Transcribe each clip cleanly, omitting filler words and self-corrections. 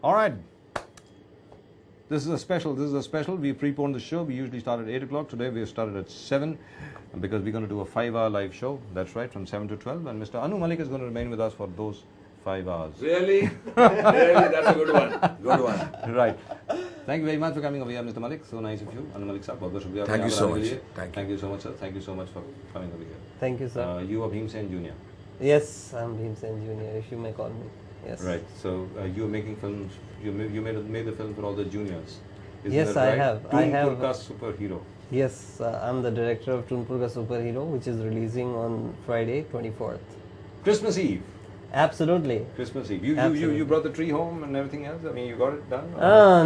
All right. This is a special. We preponed the show. We usually start at 8 o'clock. Today we have started at 7 because we're going to do a 5-hour live show. That's right, from 7 to 12. And Mr. Anu Malik is going to remain with us for those 5 hours. Really? Really? That's a good one. Good one. Right. Thank you very much for coming over here, Mr. Malik. So nice of you. Anu Malik sir. Thank you so much. Thank you so much, sir. Thank you so much for coming over here. Thank you, sir. You are Bhim Sen Jr. Yes, I'm Bhim Sen Jr., if you may call me. Yes. Right. So you are making films. You made the film for all the juniors. Isn't yes, that right? I have. Toonpur ka superhero. Yes, I'm the director of Toonpur ka Superhero, which is releasing on Friday, 24th. Christmas Eve. Absolutely. Christmas Eve. You brought the tree home and everything else? I mean, you got it done?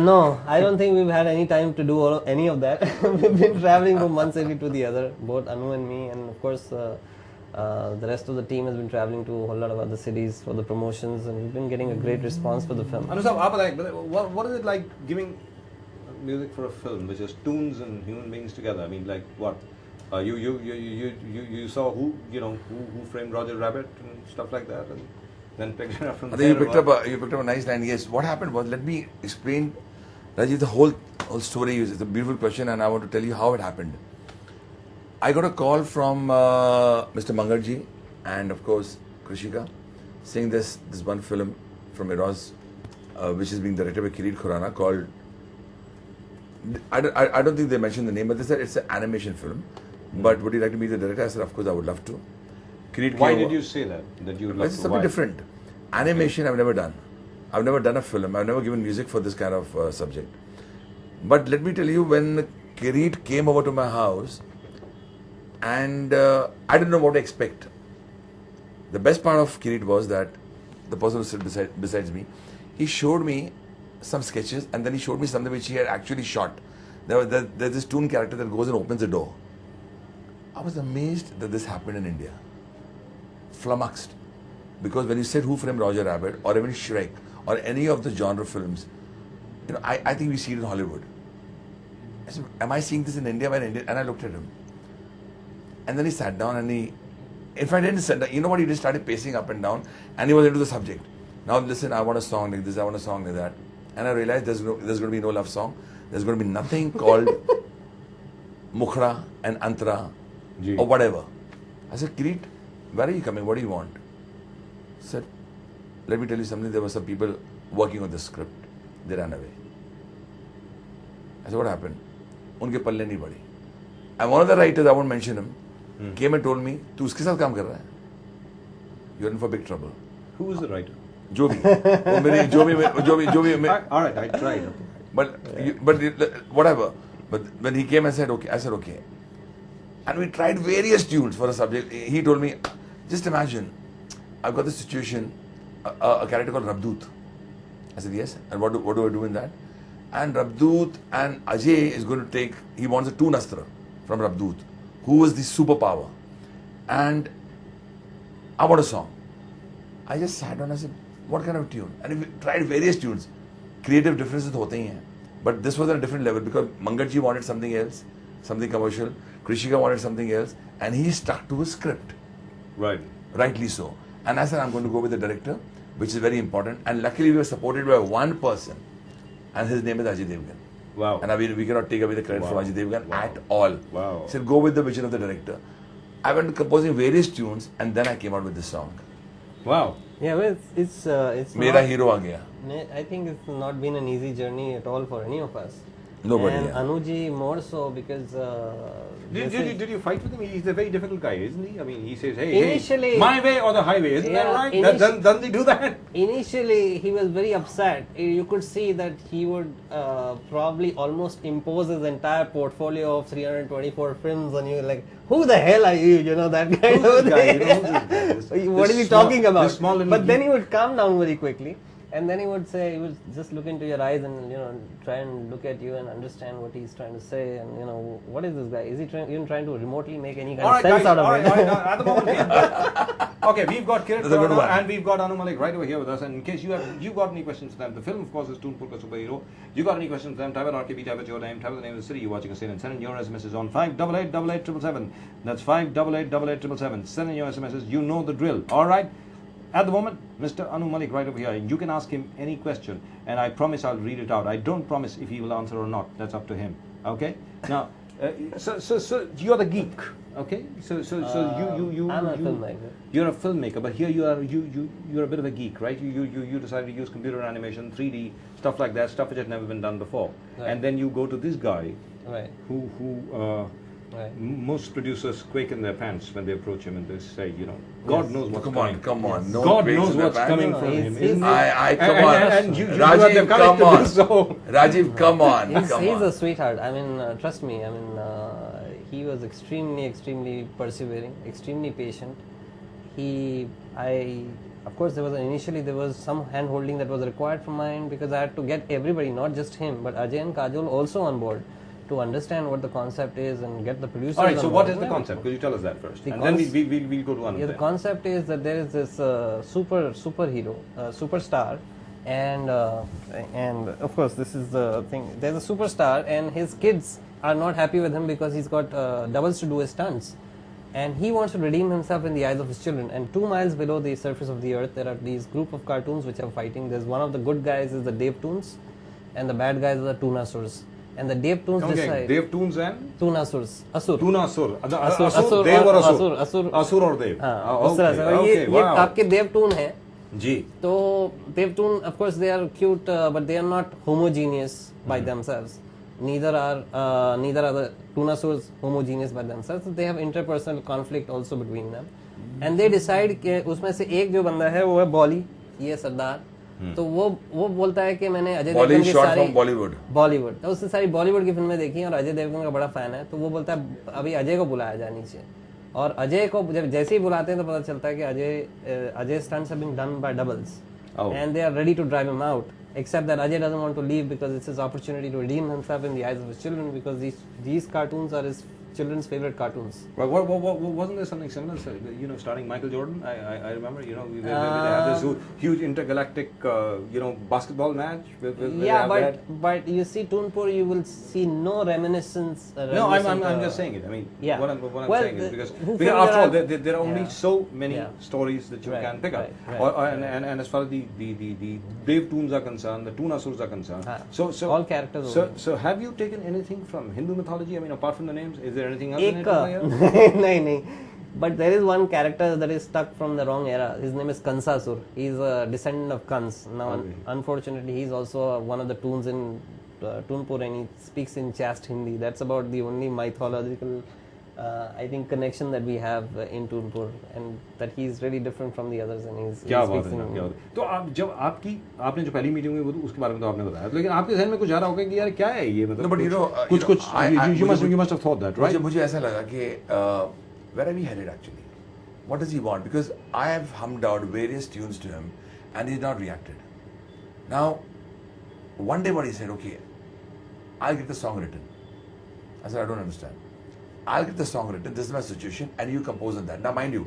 No, I don't think we've had any time to do any of that. We've been traveling from one city to the other, both Anu and me, and of course the rest of the team has been traveling to a whole lot of other cities for the promotions, and we've been getting a great response for the film. Anu sir, what is it like giving music for a film, which is tunes and human beings together? I mean, like what? You saw who framed Roger Rabbit and stuff like that, and then picked it up from there. I think you picked up a nice line. Yes. What happened was, let me explain, Rajiv, the whole story. It's a beautiful question, and I want to tell you how it happened. I got a call from Mr. Mangarji and of course Krishika, saying this one film from Eros, which is being directed by Kireet Khurana, called. I don't think they mentioned the name, but they said it's an animation film. But would you like to meet the director? I said, of course, I would love to. Why did you say that? That you would love to? It's something different. Animation, I've never done. I've never done a film. I've never given music for this kind of subject. But let me tell you, when Kireet came over to my house, and I didn't know what to expect. The best part of Kireet was that the person who sat besides me, he showed me some sketches, and then he showed me something which he had actually shot. There's this toon character that goes and opens the door. I was amazed that this happened in India. Flummoxed. Because when you said Who Framed Roger Rabbit, or even Shrek, or any of the genre films, I think we see it in Hollywood. I said, am I seeing this in India? And I looked at him. And then he sat down and in fact, he didn't sit down. You know what? He just started pacing up and down, and he was into the subject. Now listen, I want a song like this, I want a song like that. And I realized there's going to be no love song. There's going to be nothing called Mukhra and Antara or whatever. I said, Kireet, where are you coming? What do you want? He said, let me tell you something. There were some people working on the script. They ran away. I said, what happened? Unke palle nahi padi. And one of the writers, I won't mention him, came and told me, tu uske sath kaam kar raha hai. You're in for big trouble. Who was the writer? जो भी all right, I tried. But whatever. But when he came and said okay, I said okay. And we tried various tunes for a subject. He told me, just imagine, I've got this situation, a character called Rabdoot. I said yes. And what do I do in that? And Rabdoot and Ajay is going to take, he wants a toon astra from Rabdoot, who was the superpower. And I want a song. I just sat down and I said, what kind of tune? And we tried various tunes. Creative differences hote hi hain. But this was on a different level because Mangarji wanted something else, something commercial. Krishika wanted something else, and he stuck to his script. Right. Rightly so. And I said, I'm going to go with the director, which is very important. And luckily we were supported by one person, and his name is Ajay Devgan. Wow. And we cannot take away the credit from Ajay Devgan at all. Wow. He said, go with the vision of the director. I went composing various tunes, and then I came out with this song. Wow. Yeah, well, it's Mera hero aa gaya. I think it's not been an easy journey at all for any of us. Nobody. And Anuji more so because. Did you fight with him? He's a very difficult guy, isn't he? I mean, he says, Initially, hey, my way or the highway, isn't that right? Doesn't he do that? Initially, he was very upset. You could see that he would probably almost impose his entire portfolio of 324 films on you. Like, who the hell are you? You know, that kind of thing. What is he talking about? But then he would calm down very quickly. And then he would say, he would just look into your eyes and, try and look at you and understand what he's trying to say. And, what is this guy? Is he even trying to remotely make any kind of sense out of it? At the moment, okay, we've got Kireet Khurana and we've got Anu Malik right over here with us. And in case you got any questions for them, the film, of course, is Toonpur Ka Superhero. You got any questions for them, type in RKB, type in your name, type in the name of the city you're watching us in, and send in your SMSs on 5888877. That's 5888877. Send in your SMSs. You know the drill. All right? at the moment, Mr. Anu Malik, right over here, you can ask him any question, and I promise I'll read it out. I don't promise if he will answer or not. That's up to him. Okay? Now, so you're the geek. Okay? So you I'm a filmmaker. You're a filmmaker, but here you're a bit of a geek, right? You decided to use computer animation, 3D, stuff like that, stuff which had never been done before. Right. And then you go to this guy, Right. who Right. most producers quake in their pants when they approach him and they say, you know, God knows what's coming. Come on. No God quakes knows in the what's pants. coming No, from he's- him. he's- Isn't it? Come on. And you Rajiv, have come to on. do so. Rajiv, come on. He's Come a on. sweetheart. I mean, trust me. I mean, he was extremely persevering, extremely patient. Of course, initially there was some hand holding that was required from my end because I had to get everybody, not just him, but Ajay and Kajol also on board to understand what the concept is and get the producers. All right, so on what board. is the Yeah. concept? Could you tell us that first? The And then concept- we'll go to one Yeah, of the them. concept is that there is this superhero, superstar, and of course this is the thing. There's a superstar, and his kids are not happy with him because he's got doubles to do his stunts, and he wants to redeem himself in the eyes of his children. And 2 miles below the surface of the earth, there are these group of cartoons which are fighting. There's one of the good guys is the Dave Toons, and the bad guys are the Tunasurs. And the Dave Toons Okay, decide. Dev Toons and Tunasurs, Asur. Tunasur. Asur, Asur, Dev or Asur? Asur, Asur और देव. हाँ, Oh, उस तरह से. और ये wow. आपके देवटून हैं. जी. So Devtoon, of course, they are cute, but they are not homogeneous by themselves. Neither are the Tunasurs homogeneous by themselves. So they have interpersonal conflict also between them, and they decide कि उसमें से एक जो बंदा है वो है बॉली, ये सरदार. तो वो बोलता है कि मैंने अजय देवगन की सारी बॉलीवुड तो उसने सारी बॉलीवुड की फिल्में देखी और अजय देवगन का बड़ा फैन है. तो वो बोलता है अभी अजय को बुलाया जाए नीचे, और अजय को जब जैसे ही बुलाते हैं तो पता चलता है कि Ajay stunts have been done by doubles, and they are ready to drive him out, except that Ajay doesn't want to leave because it's his opportunity to redeem himself in the eyes of his children, because these cartoons are his children's favorite cartoons. Well, wasn't there something similar? So, you know, starting Michael Jordan, I remember. You know, they have this huge intergalactic, basketball match. But you see Toonpur, you will see no reminiscence. No, I'm just saying it. I mean, Yeah. what I'm Well, saying is who because figured after all, out- there are only Yeah. so many Yeah. stories that you Right, can pick up. right, And as far as the Dave Toons are concerned, the Toonasurs are concerned. So all characters. So have you taken anything from Hindu mythology? I mean, apart from the names, is there anything else? एक नहीं, but there is one character that is stuck from the wrong era. His name is Kansasur. He is a descendant of Kans. Now, unfortunately, he is also one of the Toons in Toonpur, and he speaks in chaste Hindi. That's about the only mythological, I think, connection that we have in Toonpur, and that he is really different from the others. And क्या बात है, क्या बात है. तो आप जब आपने जो पहली मीटिंग हुई वो तो उसके बारे में तो आपने बताया, लेकिन आपके जहन में कुछ आ रहा होगा कि यार क्या है ये, मतलब No, but कुछ you must have thought that, right? मुझे ऐसा लगा कि where are we headed actually? What does he want? Because I have hummed out various tunes to him and he's not reacted. Now, one day what he said, okay, I'll get the song written. I said, I don't understand. I'll get the song written, this is my situation, and you compose on that. Now, mind you,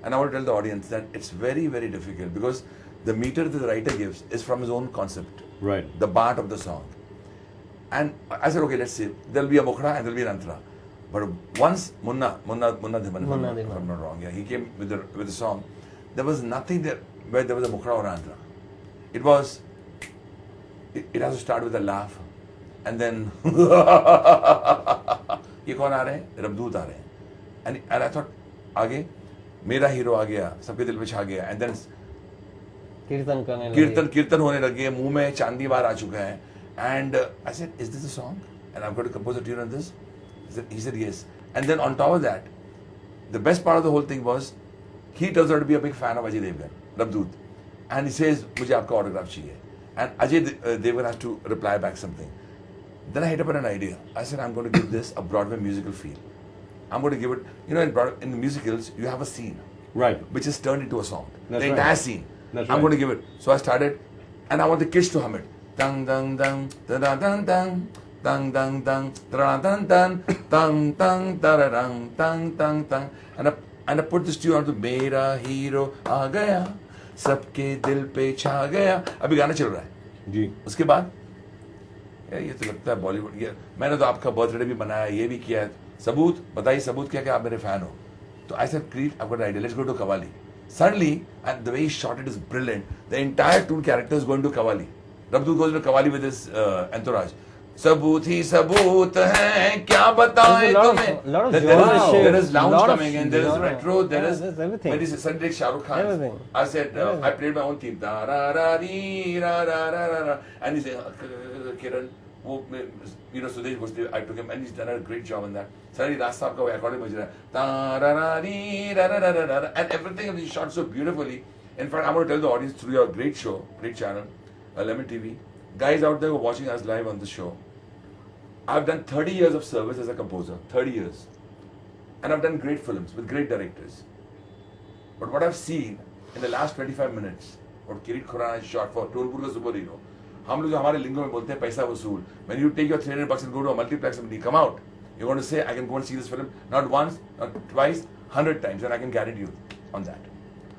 and I want to tell the audience that it's very, very difficult because the meter that the writer gives is from his own concept. Right. The part of the song. And I said, okay, let's see. There'll be a mukhra and there'll be an antara. But once Munna Dhiman, if I'm not wrong, yeah, he came with the song, there was nothing there where there was a mukhra or antara. It was, it has to start with a laugh, and then ये कौन आ रहे हैं? रबदूत आ रहे हैं. And I thought, आगे मेरा hero आ गया, सबके दिल पे छा गया, and then कीर्तन होने लगे, मुंह में चांदी बार आ चुका है. And I said, is this a song? And I'm going to compose a tune on this? He said yes. And then on top of that, the best part of the whole thing was, he turns out to be a big fan of Ajay Devgan, Rabdoot. And he says, मुझे आपका autograph चाहिए. And Ajay Devgan has to reply back something. Then I hit upon an idea. I said, I'm going to give this a Broadway musical feel. I'm going to give it, in the musicals, you have a scene. Right. Which is turned into a song. That's the right. entire scene. That's I'm right. going to give it. So I started, and I want the kids to hum it. Dang, dang, dang, da da dang, dang, dang, dang, dang, da dang, dang, dang, dang, da da dang, dang, dang, dang. And I put this tune onto मेरा hero आ गया, सबके दिल पे छा गया. अभी गाना चल रहा है. जी. उसके बाद ये तो लगता है बॉलीवुड. ये मैंने तो आपका बर्थडे भी मनाया, ये भी किया है. सबूत बताइए, सबूत क्या कि आप मेरे फैन हो. तो I said, great, I've got an idea. Let's go to qawwali. Suddenly, and the way he shot it is brilliant. The entire tune character is going to Qawwali. Rabdul goes into Qawwali with his entourage. Sabut hi sabut hai, kya bataye tumhe. Lot of There is lounge coming in, there is retro, there is everything. When he suddenly Shah Rukh Khan. Everything. I said, I played my own theme. Da ra ra dee, ra ra ra ra ra. And he said, Kiran, Sudesh Bhusde, I took him and he's done a great job in that. Suddenly Ras Saab ka according to da ra ra dee, ra ra ra ra ra. And everything is shot so beautifully. In fact, I'm going to tell the audience through your great show, great channel, Lemon TV. Guys out there who are watching us live on the show, I've done 30 years of service as a composer, 30 years. And I've done great films with great directors. But what I've seen in the last 25 minutes, what Kireet Khurana shot for Toonpur ka superhero, हम लोग जो हमारे लिंगो में बोलते हैं पैसा वसूल. When you take your $300 and go to a multiplex and you come out, you're going to say, I can go and see this film not once, not twice, 100 times, and I can guarantee you on that.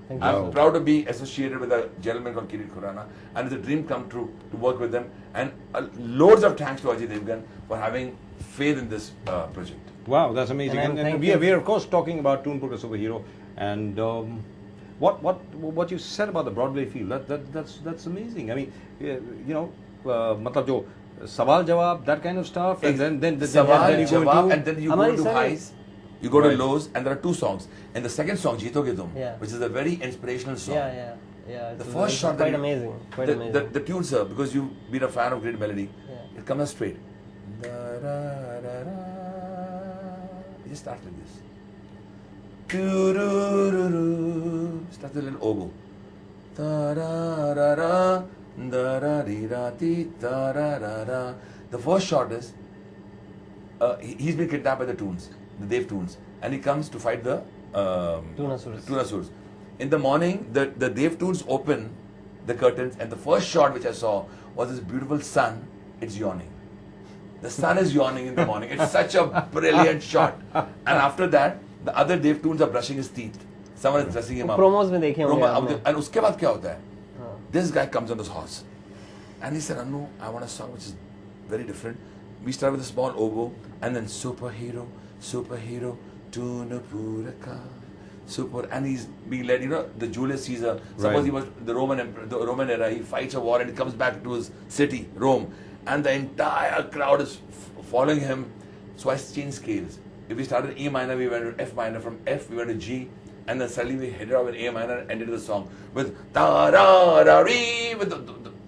I'm proud to be associated with a gentleman called Kireet Khurana, and it's a dream come true to work with them. And loads of thanks to Ajay Devgan for having faith in this project. Wow, that's amazing. And And we are of course talking about Toonpur ka superhero, and what you said about the Broadway feel, that's amazing. I mean, you know, matlab jo sawal jawab, that kind of stuff, and then Sawal, you go jawab, into and then you go Hamari to sir highs, you go to Right. lows, and there are two songs. And the second song, Jeetoge Tum, Yeah. which is a very inspirational song. Yeah. The It's first shot, quite that amazing. Quite the, amazing. The tunes, sir, because you've been a fan of great melody, Yeah. it comes out straight. It just starts like this. Starts with a little oboe. The first shot is he's been kidnapped by the Toons, the Dev Toons, and he comes to fight the Tunasurs. In the morning, the Dev Toons open the curtains, and the first shot which I saw was this beautiful sun. It's yawning. The sun is yawning in the morning. It's such a brilliant shot. And after that, the other Dev Toons are brushing his teeth. Someone is dressing him up. Promos में देखे होंगे आपने. And उसके बाद क्या होता है? This guy comes on this horse, and he said, "Anu, I want a song which is very different." We start with a small oboe, and then superhero, toonpur ka super, and he's being led. You know, the Julius Caesar. Suppose Right. he was the Roman emperor, the Roman era. He fights a war and he comes back to his city, Rome, and the entire crowd is following him. So I changed scales. If we started E minor, we went to F minor. From F, we went to G. And then suddenly we headed off in A minor and ended the song with ta-ra-ra-ree, with the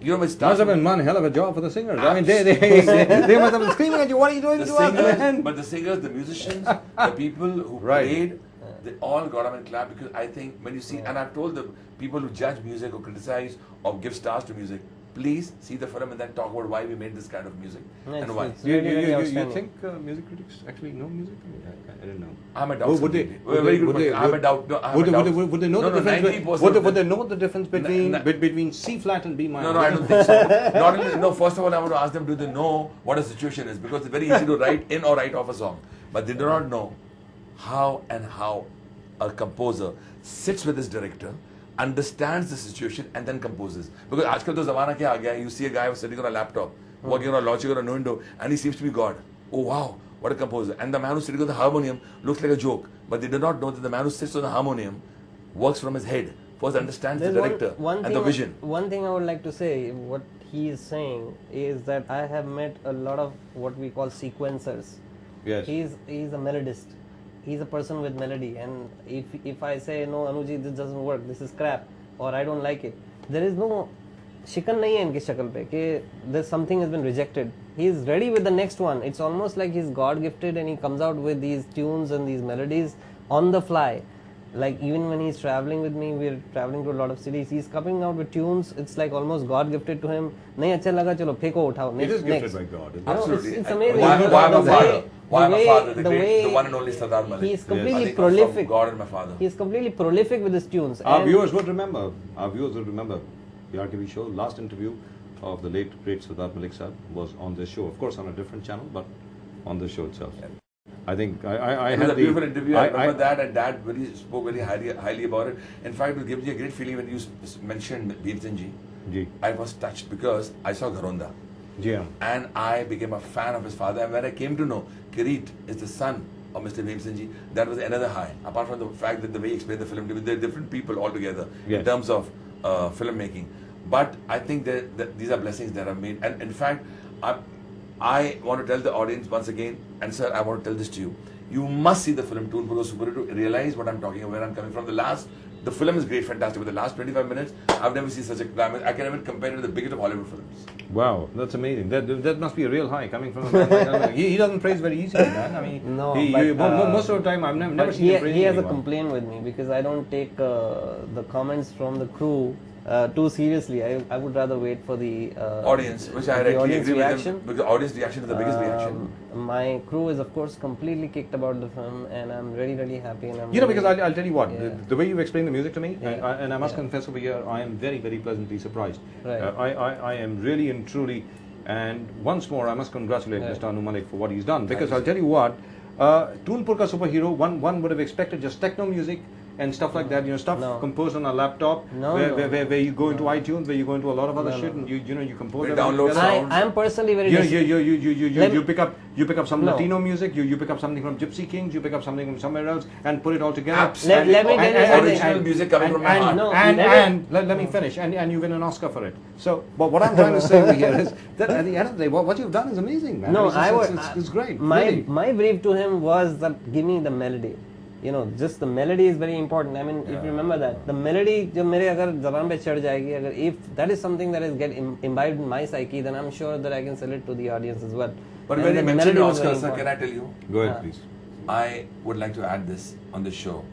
you know, it starts must have been one hell of a job for the singers. I mean, they must have been screaming at you. What are you doing? the to us, singers, man?" but the singers, the musicians, the people who Right. played, they all got up and clapped, because I think when you see, and I've told the people who judge music or criticize or give stars to music, please see the film and then talk about why we made this kind of music and why. It's You really outstanding. think music critics actually know music? I don't know. I'm a doubt. Would they? Very good question. I'm a doubt. No, I'm Would a they, doubt. would they know No, the no, difference? 90% Would they know the difference between No. between C flat and B minor? No, I don't think so. Not only, no, first of all, I want to ask them, do they know what a situation is? Because it's very easy to write in or write off a song. But they do not know how a composer sits with his director, understands the situation, and then composes. Because आजकल तो ज़माना क्या आ गया? You see a guy sitting on a laptop, working on a logic or a window, and he seems to be God. Oh wow, what a composer! And the man who's sitting on the harmonium looks like a joke, but they do not know that the man who sits on the harmonium works from his head. First understands the There's director and thing, the vision. One thing I would like to say, what he is saying is that I have met a lot of what we call sequencers. Yes. He's a melodist. He's a person with melody, and if I say no, Anuji, this doesn't work, this is crap, or I don't like it, there is no शिकन नहीं है इनकी शक्ल पे कि there's something has been rejected. He is ready with the next one. It's almost like he's God gifted, and he comes out with these tunes and these melodies on the fly. Like even when he's traveling with me, we're traveling to a lot of cities, he's coming out with tunes. It's like almost God gifted to him. नहीं अच्छा लगा चलो फेंको उठाओ It is next gifted next. by God. isn't it? No, Absolutely. it's amazing. Why The my way- father? Why the my way- father? The the great, way the one and only Sardar Malik. He is Yes. completely I think from prolific. God and my father. He is completely prolific with his tunes. Our and viewers would remember. Our viewers would remember the RTV show. Last interview of the late great Sardar Malik Sahib was on this show. Of course, on a different channel, but on the show itself. I think I It had was a the beautiful interview. I remember that, and Dad spoke very highly about it. In fact, it gives me a great feeling when you mentioned Bhimsen ji. Ji. I was touched because I saw Gharonda, Ji, and I became a fan of his father. And when I came to know Kireet is the son or Mr. Bhimsenji, that was another high. Apart from the fact that the way he explained the film, they're different people altogether in terms of filmmaking. But I think that these are blessings that are made. And in fact, I want to tell the audience once again, and sir, I want to tell this to you. You must see the film Toonpur Super to realize what I'm talking about, where I'm coming from. The film is great, fantastic, but the last 25 minutes, I've never seen such a climate. I can even compare it to the biggest of Hollywood films. Wow, that's amazing. That must be a real high coming from a man like that. He doesn't praise very easily, man. I mean, No, most of the time, I've never seen him praise he has anyone. a complaint with me because I don't take the comments from the crew too seriously. I would rather wait for the Audience, which I the directly audience agree reaction. with them, because the audience reaction is the biggest reaction. My crew is of course completely kicked about the film, and I'm really happy. And I'm Because I'll tell you what, the way you explain the music to me, and I must Yeah. confess over here, I am very pleasantly surprised. Right. I am really and truly, and once more I must congratulate Mr. Anu Malik for what he's done, because I'll tell you what, Toonpur ka superhero, one would have expected just techno music and stuff like that, stuff composed on a laptop, where you go into iTunes, where you go into a lot of other shit, and you compose We everything download together. sounds. I'm personally very You pick up some Latino music, you pick up something from Gypsy Kings, you pick up something from somewhere else, and put it all together. Absolutely. Let me tell you something. Original music coming from my heart. Let me finish, and you win an Oscar for it. So, but what I'm trying to say over here is that at the end of the day, what you've done is amazing, man. No, it's great. My brief to him was that give me the melody. Just the melody is very important. I mean, if you remember that, the melody, जब मेरे अगर ज़बान पे चढ़ जाएगी, अगर if that is something that is get imbibed in my psyche, then I'm sure that I can sell it to the audience as well. But And when you the mentioned melody was Oscar, very sir, can important. I tell you? Go ahead, please. I would like to add this on the show.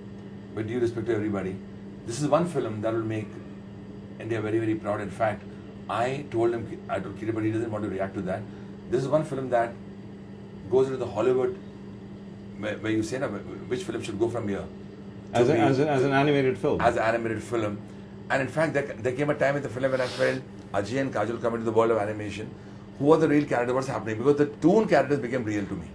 With due respect to everybody, this is one film that will make India very proud. In fact, I told Kireet, but he doesn't want to react to that. This is one film that goes into the Hollywood, where you say, which film should go from here? As an animated film. As an animated film. And in fact, there came a time in the film when I felt Ajay and Kajol come into the world of animation. Who are the real characters? What's happening? Because the toon characters became real to me.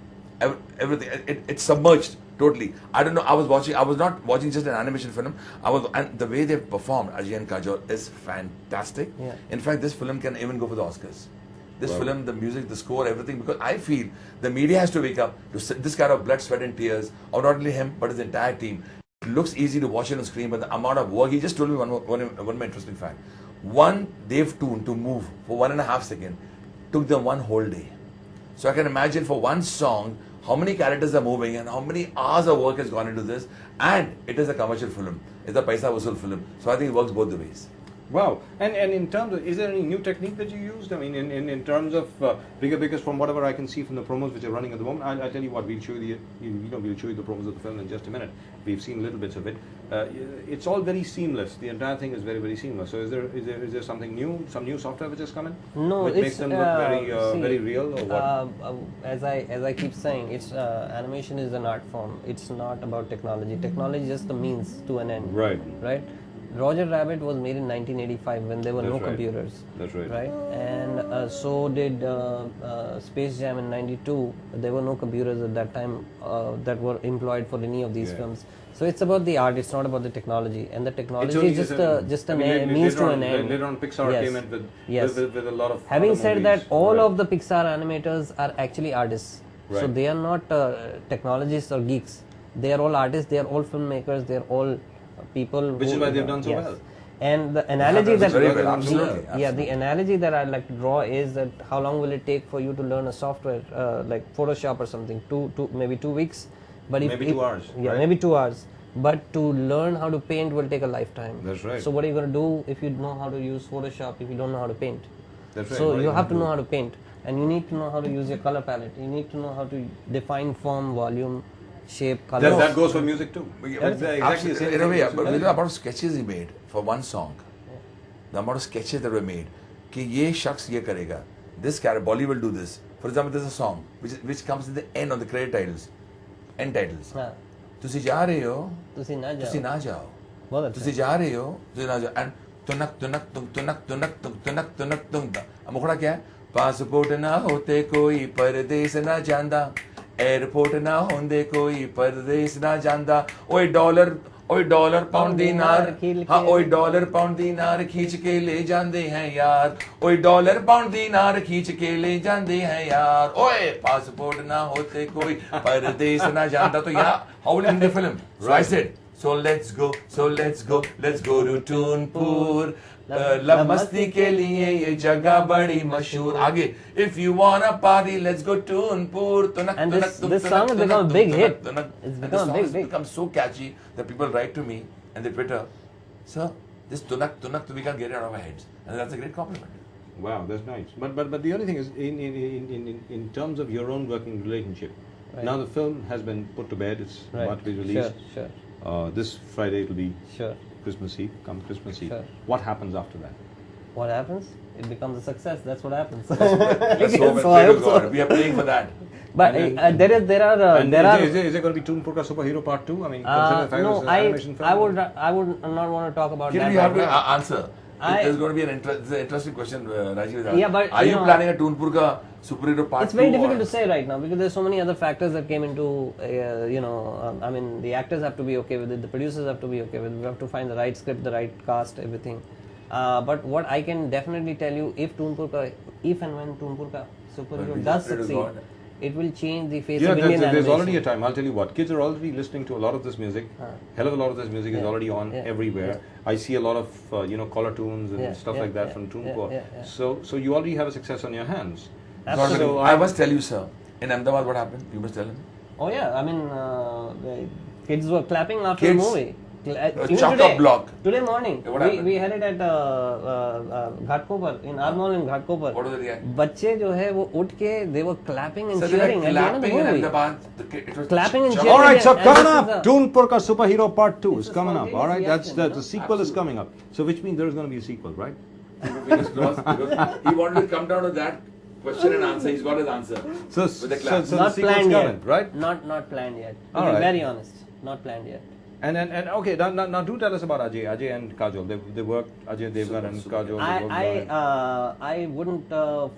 Everything, it submerged totally. I don't know. I was not watching just an animation film. And the way they performed, Ajay and Kajol, is fantastic. Yeah. In fact, this film can even go for the Oscars. This film, the music, the score, everything, because I feel the media has to wake up to this kind of blood, sweat and tears, or not only him, but his entire team. It looks easy to watch it on screen, but the amount of work, he just told me one more interesting fact. One Dave tune to move for 1.5 seconds took them one whole day. So I can imagine for one song, how many characters are moving and how many hours of work has gone into this, and it is a commercial film. It's a paisa vasool film. So I think it works both the ways. Wow. And in terms of, is there any new technique that you used? I mean, in terms of because from whatever I can see from the promos which are running at the moment, I'll tell you what, we'll show you we'll show you the promos of the film in just a minute. We've seen little bits of it. It's all very seamless. The entire thing is very seamless. So is there something new, some new software which has come in? No, which makes them look very real, or what? As I keep saying, it's animation is an art form. It's not about technology. Technology is just the means to an end. Right. Roger Rabbit was made in 1985 when there were no computers. That's right. Right, and so did Space Jam in '92. There were no computers at that time that were employed for any of these films. So it's about the art. It's not about the technology, and the technology is just a means to an end. Later on, Pixar came in with a lot of. Having said movies. that, all of the Pixar animators are actually artists. So they are not technologists or geeks. They are all artists. They are all filmmakers. They are all people. Which is why they've done so well. And the analogy that the analogy that I like to draw is that how long will it take for you to learn a software like Photoshop or something? Maybe 2 weeks. But maybe 2 hours. Yeah, maybe 2 hours. But to learn how to paint will take a lifetime. That's right. So what are you going to do if you know how to use Photoshop if you don't know how to paint? That's right. So you have to know how to paint, and you need to know how to use your color palette. You need to know how to define form, volume, shape, color. That goes for music too. Exactly the same. In a way, but the amount of sketches he made for one song, the amount of sketches that were made, कि ये शख्स ये करेगा, this character, Bolly will do this. For example, there's a song which comes at the end on the credit titles, end titles. तुसी जा रहे हो, तुसी ना जाओ, तुसी ना जाओ, बहुत अच्छा. तुसी जा रहे हो, तुसी ना जाओ, and तुनक तुनक तुम तुनक तुनक तुम तुनक तुनक तुम. अब मुखड़ा क्या है? पासपोर्ट ना होते कोई परदेस ना जानदा, एयरपोर्ट ना होंदे कोई परदेस ना जानदा. ओए डॉलर ओए डॉलर पाउंड दीनार खींच हाँ के- ओए डॉलर पाउंड दीनार खींच के ले जाते हैं यार ओए डॉलर पाउंड दीनार खींच के ले जाते हैं यार ओए पासपोर्ट ना होते कोई परदेश ना जानता तो यहाँ how will you end the film so I said so let's go to टूनपुर लब मस्ती के लिए ये जगह बड़ी मशहूर आगे if you wanna party let's go टूनपुर And this song has become a big hit. It's become a big hit. become so catchy that people write to me and they Twitter, sir, this tunak we can't get it out of our heads, and that's a great compliment. Wow, that's nice. But the only thing is, in terms of your own working relationship, Right. now the film has been put to bed. It's about to be released. Sure. This Friday it will be Sure. Christmas Eve. Come Christmas Eve. Sure. What happens after that? What happens? It becomes a success. That's what happens. Let's hope and So I pray to hope so. God. We are praying for that. But And there are And there are. is there going to be Toonpur Ka Superhero Part 2? I mean, consider the fact No, it's an animation film. I would not want to talk about Kireet, that. you have right to now. answer. There's going to be this is an interesting question, Rajiv. is asking. Yeah, but, are you you know, planning a Toonpur ka superhero part It's very 2 difficult or- to say right now because there's so many other factors that came into, I mean, the actors have to be okay with it, the producers have to be okay with it, we have to find the right script, the right cast, everything. But what I can definitely tell you, if and when Toonpur Ka Superhero we does just pray to succeed, God. it will change the face Yeah, of Indian there's animation. already a time. I'll tell you what. Kids are already listening to a lot of this music. Hell of a lot of this music is Yeah. already on Yeah. everywhere. I see a lot of collar tunes and Yeah. stuff Yeah. like that Yeah. from Yeah. Toonpur. Yeah. So you already have a success on your hands. Absolutely. So I must tell you, sir, in Ahmedabad what happened? You must tell him. Oh yeah, I mean, the kids were clapping after Kids, the movie. Even chock-up today, block. Today morning, What happened? we had it at Ghatkopar, in our mall in Ghatkopar. What was the reaction? बच्चे जो है वो उठ के they were clapping and Sir, they were cheering at the end of the clapping in movie. Ahmedabad. It was Clapping and chock- cheering. All right, so And coming this up, is a- Toonpur Ka Superhero Part 2 is This is coming up. All right, spontaneous that's reaction, the sequel is coming up. So which means there is going to be a sequel, right? Fingers crossed, because he wanted to come down to that question and answer. He's got his answer. So With the clap. the Not sequel's planned coming, yet, right? Not planned yet. To All be right. very honest, not planned yet. And okay, now do tell us about Ajay and Kajol. They worked, Ajay Devgan and Super. Kajol. They worked on it. I wouldn't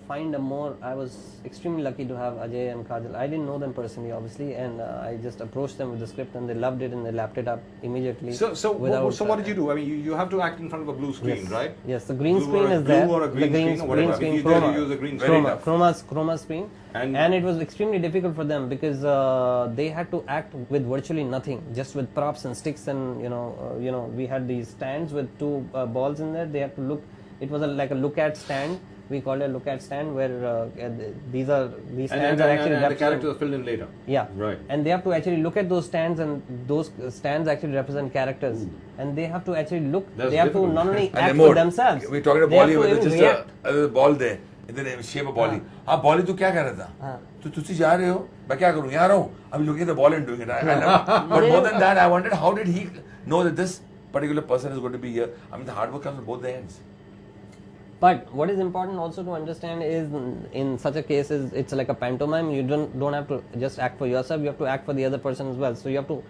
find a more. I was extremely lucky to have Ajay and Kajal. I didn't know them personally, obviously, and I just approached them with the script, and they loved it, and they lapped it up immediately. So without, what did you do? I mean, you have to act in front of a blue screen, Yes. right? Yes, the green Blue screen or a is blue there. or a green the screen or whatever. If you dare to use a green Very screen. tough. chroma screen, And- and it was extremely difficult for them because they had to act with virtually nothing, just with props and sticks, and we had these stands with two balls in there. They had to look. It was like a look at stand. We called it a look at stand where these stands And are actually the represent- characters are filled in later. yeah. Right. And they have to actually look at those stands, and those stands actually represent characters. And they have to actually look. That's they have difficult. to not only And act emote. for themselves. We're talking about they have Bollywood. to There's even just react. a ball there in the shape of Bolly. हाँ Bolly तू क्या कर रहा था? हाँ. तो तुझसे जा रहे हो? मैं क्या करूँ? यहाँ रहूँ? I'm looking at the ball and doing it. I love it. But more than that, I wondered how did he know that this particular person is going to be here? I mean, the hard work comes from both the ends. But what is important also to understand is in such a case is it's like a pantomime. You don't have to just act for yourself. You have to act for the other person as well. So you have to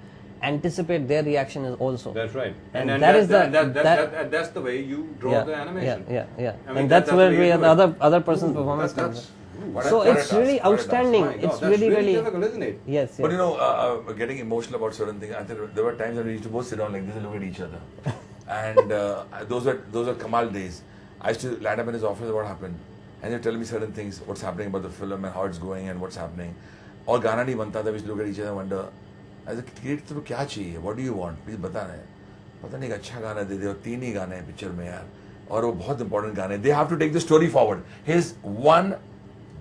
anticipate their reaction is also. That's right. And And that is the- that's the way you draw the animation. Yeah. I mean, And that's where the way we you have do it. the other person's performance comes That's in. What a- So what a it's task, really what a task. outstanding. My God, It's that's really difficult, isn't it? Yes. But getting emotional about certain things. I think there were times when we used to both sit down like this and look at each other. And those were Kamal days. I used to land up in his office. What happened? And he'd tell me certain things, what's happening about the film and how it's going and what's happening. और गाना नहीं बनता था. We used to look at each other and wonder, as a creator तो क्या चाहिए? What do you want? Please बता ना. पता नहीं एक अच्छा गाना दे दे और 3 ही गाने हैं पिक्चर में यार. और वो बहुत important गाने. They have to take the story forward. His one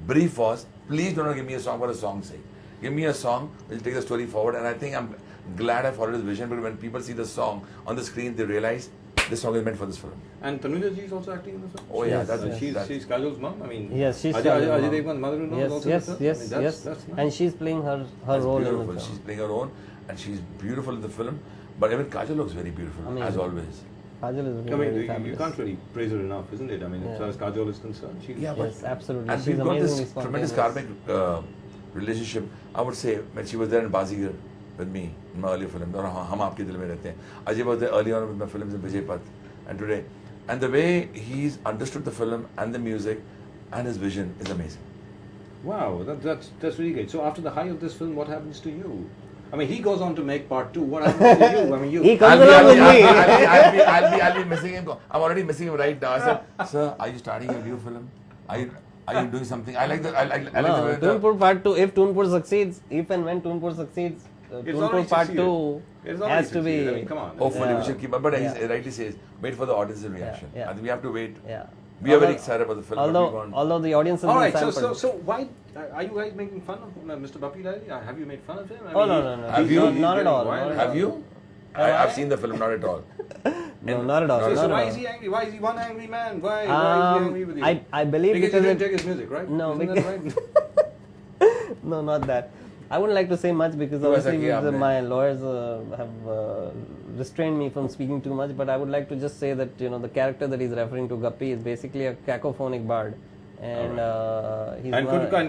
brief was, please do not give me a song for a song's sake. Give me a song which will take the story forward. And I think I'm glad I followed his vision, because when people see the song on the screen, they realize this song is meant for this film. And Tanuja ji is also acting in the film. Oh yeah, Yes, that's yes. She's Kajol's mom. I mean, Yes, she's Ajay Kajol's mom. Devgan's mother-in-law is also in the Yes, film. yes, I mean, yes. that's nice. And she's playing her That's role in beautiful. the She's film. playing her own, and she's beautiful in the film. But even Kajol looks very beautiful, Amazing. as always. Kajal is I really mean, you fabulous. can't really praise her enough, isn't it? I mean, as Yeah. far as Kajol is concerned, she's Yeah, but Yes, absolutely. and She's we've got amazingly this tremendous spontaneous. karmic relationship. I would say when she was there in Bazigar with me in my earlier film, और हम आपके दिल में रहते हैं. Ajay was there early on with my films in Vijay Path and today, and the way he's understood the film and the music and his vision is amazing. wow. That's really great. So after the high of this film, what happens to you? I mean, he goes on to make part 2. What happens to you? I mean, you. He comes along with me. I'll be missing him. I'm already missing him right now. I said, sir, are you starting a new film? Are you doing something? I like the Toonpur Part 2. If Toonpur succeeds, if and when Toonpur succeeds, Toonpur Part 2 has to be. I mean, come on. Hopefully, we should keep up. But he rightly says, wait for the audience's reaction. Yeah. I think we have to wait. Yeah. We are very excited about the film. Although the audience has All been right, sampled. so why are you guys making fun of Mr. Bapi Lali? Have you made fun of him? I Oh, mean, no. Have you? Not at all. Have you? I've seen the film, not at all. No, not at all. So not at why all. is he angry? Why is he one angry man? Why is he angry with you? I believe because you didn't it, take his music, right? No, Isn't that right? no, not that. I wouldn't like to say much because Who has obviously a key my lawyers have restrained me from speaking too much. But I would like to just say that the character that he's referring to, Guppy, is basically a cacophonic bard, and he's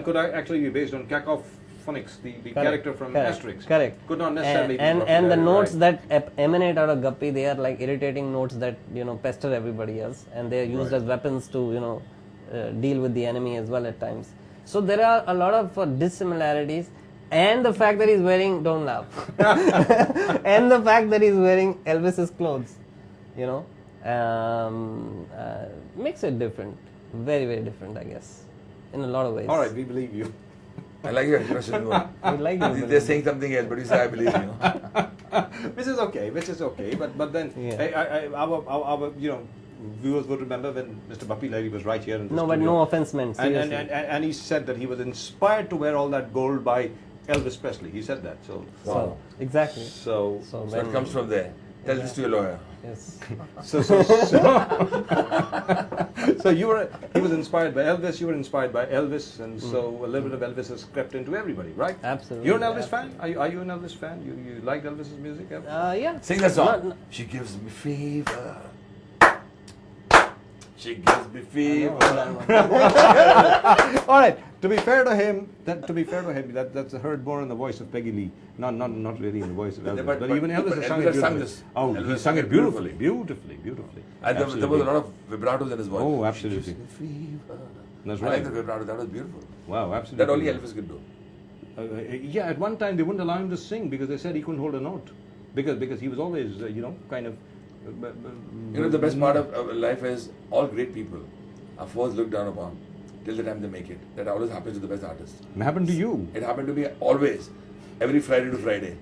could actually be based on cacophonics, the character from Asterix. Correct. Could not necessarily. And the notes that emanate out of Guppy, they are like irritating notes that pester everybody else, and they are used as weapons to deal with the enemy as well at times. So there are a lot of dissimilarities. And the fact that he's wearing, don't laugh, and the fact that he's wearing Elvis's clothes, makes it different. Very, very different, I guess, in a lot of ways. All right, we believe you. I like your expression. I like it. They're saying something else, but you say, I believe you. Which is okay. But then, our viewers would remember when Mr. Bapi Lali was right here in the No, but studio. no offense meant, seriously. And he said that he was inspired to wear all that gold by Elvis Presley. He said that. So, So, exactly. So it comes from there. Tell this to your lawyer. Yes. so he was inspired by Elvis. You were inspired by Elvis, and so a little bit of Elvis has crept into everybody, right? Absolutely. You're an Elvis fan? Are you an Elvis fan? You liked Elvis's music? Yeah. Sing the song. Not- She gives me fever. She gives me fever. All right. To be fair to him, that's heard more in the voice of Peggy Lee. Not really in the voice of Elvis. Yeah, but even Elvis has sung it Elvis sang beautifully. this. Oh, Elvis he sung it beautifully. beautifully. And there was a lot of vibratos in his voice. Oh, absolutely. She gives me fever. That's I right. like the vibrato. That was beautiful. Wow, absolutely. That only Elvis could do. Yeah, at one time they wouldn't allow him to sing because they said he couldn't hold a note because he was always kind of. The best part of life is all great people are first looked down upon till the time they make it. That always happens to the best artists. It happened to you. It happened to me always, every Friday to Friday.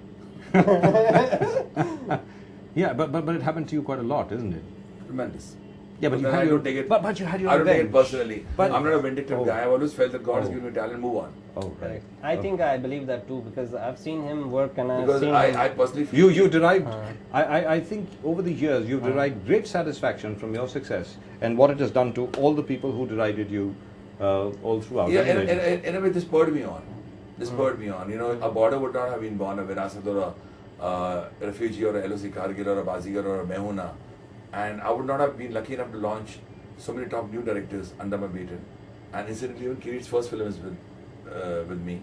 Yeah, but it happened to you quite a lot, isn't it? Tremendous. Yeah, but you then had I your, don't take it. But you had your I don't take it revenge. personally. But- I'm not a vindictive Oh. guy. I've always felt that God has Oh. given me talent. Move on. Oh, right. Correct. I think I believe that too because I've seen him work and I've Because seen I him. personally feel You derived. I think over the years you've derived great satisfaction from your success and what it has done to all the people who derided you all throughout. Yeah, haven't they? in a way, this spurred me on. This spurred me on. A border would not have been born, a Virasat or a refugee or a LOC Kargil or a Bazigar or a Mehuna. And I would not have been lucky enough to launch so many top new directors under my baton. And incidentally, even Kireet's first film is with me.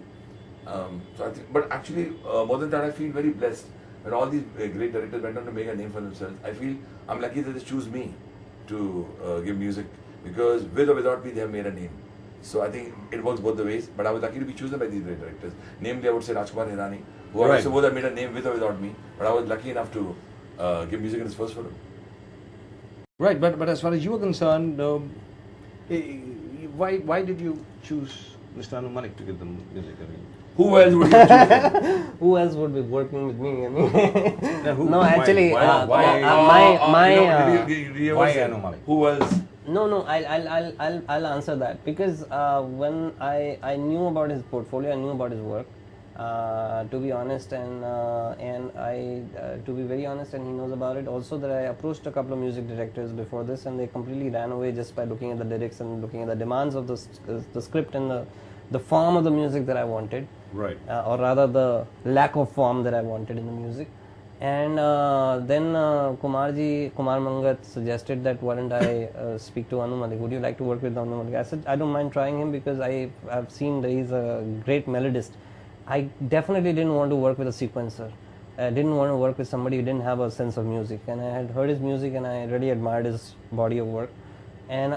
So I think, but actually, more than that, I feel very blessed. When all these great directors went on to make a name for themselves, I feel I'm lucky that they choose me to give music because with or without me, they have made a name. So I think it works both the ways. But I was lucky to be chosen by these great directors. Namely, I would say Rajkumar Hirani, who Right. also both have made a name with or without me. But I was lucky enough to give music in his first film. Right, but as far as you were concerned, why did you choose Mr. Anu Malik to give them music? I mean, Who else would you choose? Who else would be working with me? I mean, who- no, why- actually, why- why Anu Malik? Who else? No, I'll answer that because when I knew about his portfolio, I knew about his work. To be honest, and to be very honest, and he knows about it. Also, that I approached a couple of music directors before this, and they completely ran away just by looking at the lyrics and looking at the demands of the script and the form of the music that I wanted. Right. Or rather the lack of form that I wanted in the music. And then Kumar Mangat suggested that why don't I speak to Anu Malik? Would you like to work with Anu Malik? I said I don't mind trying him because I've seen that he's a great melodist. I definitely didn't want to work with a sequencer. I didn't want to work with somebody who didn't have a sense of music. And I had heard his music and I really admired his body of work. And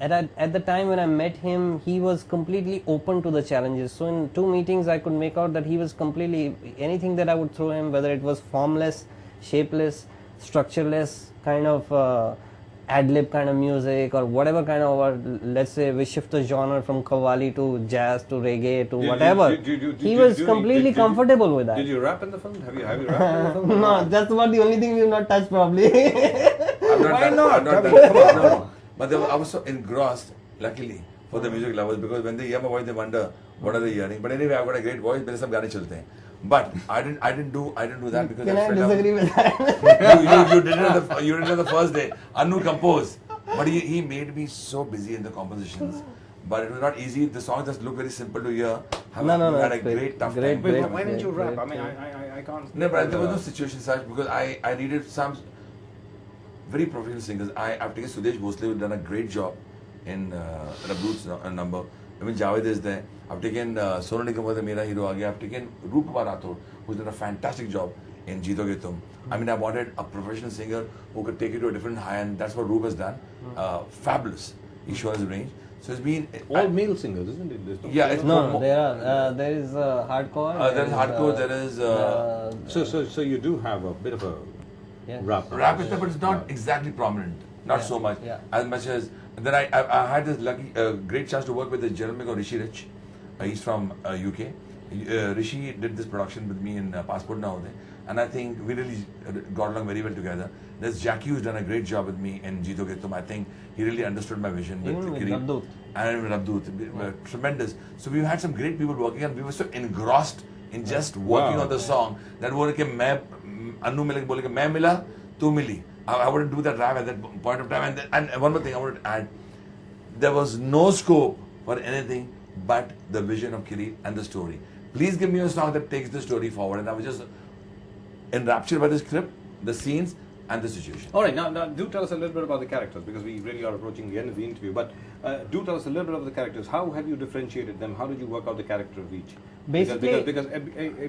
at the time when I met him, he was completely open to the challenges. So in 2 meetings, I could make out that he was completely, anything that I would throw him, whether it was formless, shapeless, structureless, kind of ad-lib kind of music, or whatever kind of, or let's say we shift the genre from qawwali to jazz to reggae to whatever. He was completely comfortable with that. Did you rap in the film? Have you rapped in the film? No, that's about the only thing we've not touched probably. Why not? I've not Come done on. no. But I was so engrossed, luckily, for the music lovers, because when they hear my voice, they wonder what are they hearing. But anyway, I've got a great voice. मेरे सब गाने चलते हैं. But I didn't do that because Can I felt disagree with that? you did it on the first day. Anu composed, but he made me so busy in the compositions. But it was not easy. The songs just look very simple to hear. No, had a it's great tough great, time. great. Why didn't you rap? Great, I mean, I can't. No, but there was no situation such because I needed some very professional singers. I've taken Sudesh Bhosle, who's done a great job in Rabdoot's number. I mean, Javed is there. I've taken Sonu Nigam was Mera Hero Aage. I've taken Roop Rathod, who's done a fantastic job in Jeetoge Tum. I mean, I wanted a professional singer who could take it to a different high, and that's what Roop has done. Fabulous. He's shown his range. So it's been all male singers, isn't it? There's yeah, it's No, there is hardcore. there is hardcore. There is So you do have a bit of a yeah. rap. rap is there, but it's not exactly prominent. Not so much. Yeah. As much as then I had this lucky great chance to work with the gentleman called Rishi Rich. He's from UK. Rishi did this production with me in Passport Now, and I think we really got along very well together. There's Jackie who's done a great job with me in Jeetoge Tum. I think he really understood my vision Even with Kireet. Rabdoot. And with Rabdoot, tremendous. So we had some great people working, and we were so engrossed in just working Wow. on the song that वो कि मैं अन्नू मिले बोले कि मैं मिला तू मिली. I wouldn't do that rap at that point of time. And one more thing I wanted to add, there was no scope for anything but the vision of Kireet and the story. Please give me a song that takes the story forward. And I was just enraptured by the script, the scenes, and the situation. All right, now do tell us a little bit about the characters, because we really are approaching the end of the interview. But do tell us a little bit of the characters. How have you differentiated them? How did you work out the character of each? Basically, because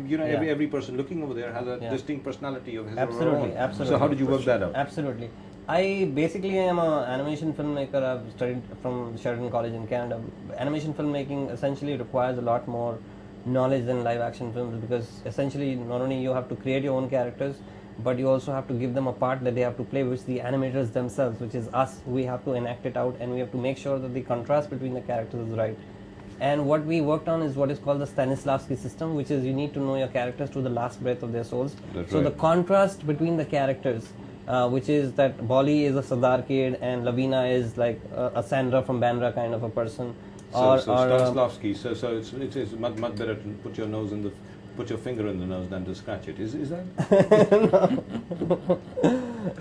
you know, Yeah. every person looking over there has a Yeah. distinct personality of his or her Absolutely, own. absolutely. So how did you work that out? Absolutely. I basically am an animation filmmaker. I've studied from Sheridan College in Canada. Animation filmmaking essentially requires a lot more knowledge than live action films, because essentially not only you have to create your own characters, but you also have to give them a part that they have to play, which the animators themselves, which is us, we have to enact it out, and we have to make sure that the contrast between the characters is right. And what we worked on is what is called the Stanislavski system, which is you need to know your characters to the last breath of their souls. That's So right. the contrast between the characters, which is that Bolly is a Sardar kid and Lavina is like a Sandra from Bandra kind of a person. So Stanislavski. So it's much better to put your finger in the nose than to scratch it. Is that?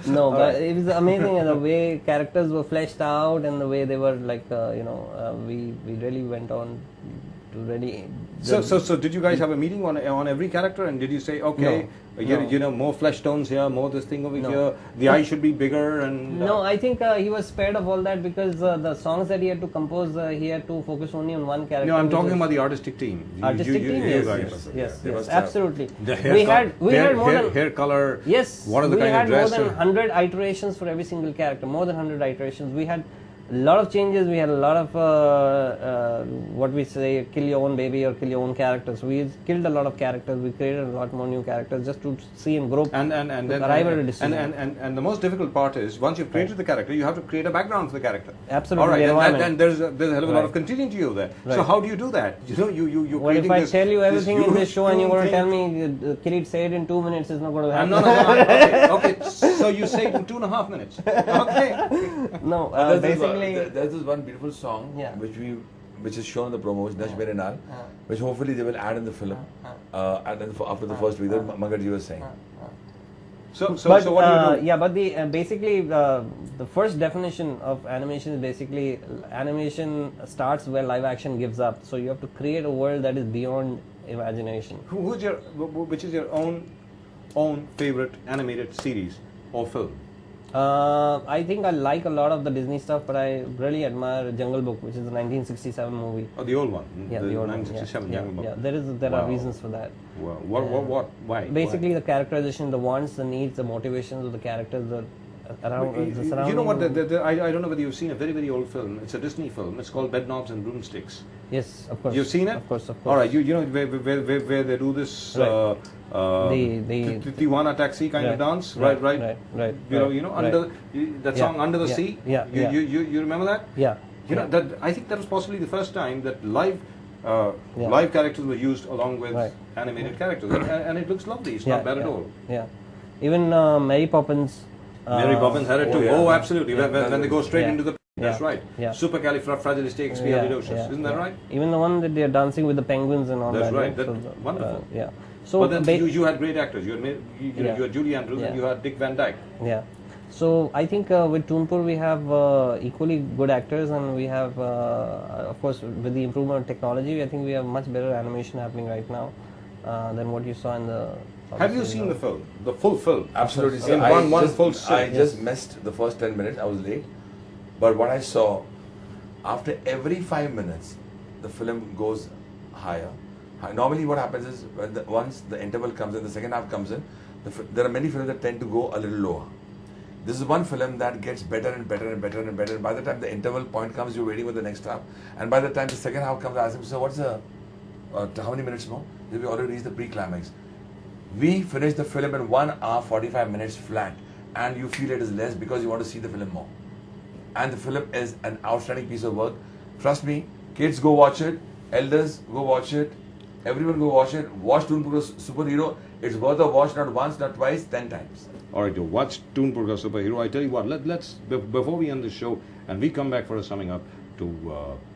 No, but it was amazing the way characters were fleshed out and the way they were like, we really went on to really. So did you guys have a meeting on every character, and did you say, okay, you know, more flesh tones here, more this thing over No. here, the eye should be bigger, and No, I think he was spared of all that because the songs that he had to compose, he had to focus only on one character. No, I'm which talking is- about the artistic team. Artistic team, you yes, guys. yes, absolutely. The hair We col- had more hair, than hair color. yes. What are the we kind had of dress? more than 100 iterations for every single character. More than 100 iterations. We had a lot of changes. We had a lot of what we say, kill your own baby or kill your own characters. We killed a lot of characters. We created a lot more new characters just to see him grow. And then arrive at a decision. and the most difficult part is once you've created the character, you have to create a background for the character. Absolutely, All right, the and environment. there's a hell of a lot Right. of continuity over there. So Right. how do you do that? You know, you What if creating I this, tell you everything in this huge show and you're going to thing. tell me, Kireet, say it in 2 minutes, it's not going to happen. No. Okay. So you say it in 2.5 minutes. Okay. No, Basically, basically, there's this one beautiful song Yeah. which is shown in the promos, Nash Mere Naal, which hopefully they will add in the film. And then after the first week, that Mangaji was saying. So but what do you do? yeah, but the basically the first definition of animation is basically animation starts where live action gives up. So you have to create a world that is beyond imagination. Which is your own favorite animated series or film? I think I like a lot of the Disney stuff, but I really admire Jungle Book, which is the 1967 movie. Oh, the old one. Yeah, the old one. 1967 Yeah, Jungle Book. yeah. There Wow. are reasons for that. What? Why? Basically, the characterization, the wants, the needs, the motivations of the characters, You know what? I don't know whether you've seen a very, very old film. It's a Disney film. It's called Bedknobs and Broomsticks. Yes, of course. You've seen it? Of course, of course. All right. You know where they do this Right. the Tijuana taxi kind of dance, right? Right. You know, under that song Under the Sea. Yeah. You remember that? Yeah. You know that I think that was possibly the first time that live characters were used along with animated characters, and it looks lovely. It's not bad at all. Yeah. Even Mary Poppins. Mary Poppins had it too. yeah. Oh, absolutely. Yeah. When they go straight into the. Yeah. That's right. Yeah. Supercalifragilisticexpialidocious. Isn't that right? Even the one that they are dancing with the penguins and all That's that. right. So That's wonderful. Yeah. So But then you had great actors. You had Julie Andrews and you had Dick Van Dyke. Yeah. So I think with Toonpur we have equally good actors, and we have, of course, with the improvement of technology, I think we have much better animation happening right now than what you saw in the. Have you seen the film? The full film? Absolutely. In one full sit. I just missed the first 10 minutes. I was late. But what I saw, after every 5 minutes, the film goes higher. Normally what happens is, once the interval comes in, the second half comes in, there are many films that tend to go a little lower. This is one film that gets better and better and better and better. And by the time the interval point comes, you're waiting for the next half. And by the time the second half comes, I ask him, so what's how many minutes more? We already reached the pre-climax. We finished the film in 1 hour 45 minutes flat, and you feel it is less because you want to see the film more. And the film is an outstanding piece of work. Trust me, kids go watch it, elders go watch it, everyone go watch it. Watch Toonpur Superhero. It's worth a watch, not once, not twice, 10 times. All right, you watch Toonpur Superhero. I tell you what, let's before we end the show and we come back for a summing up to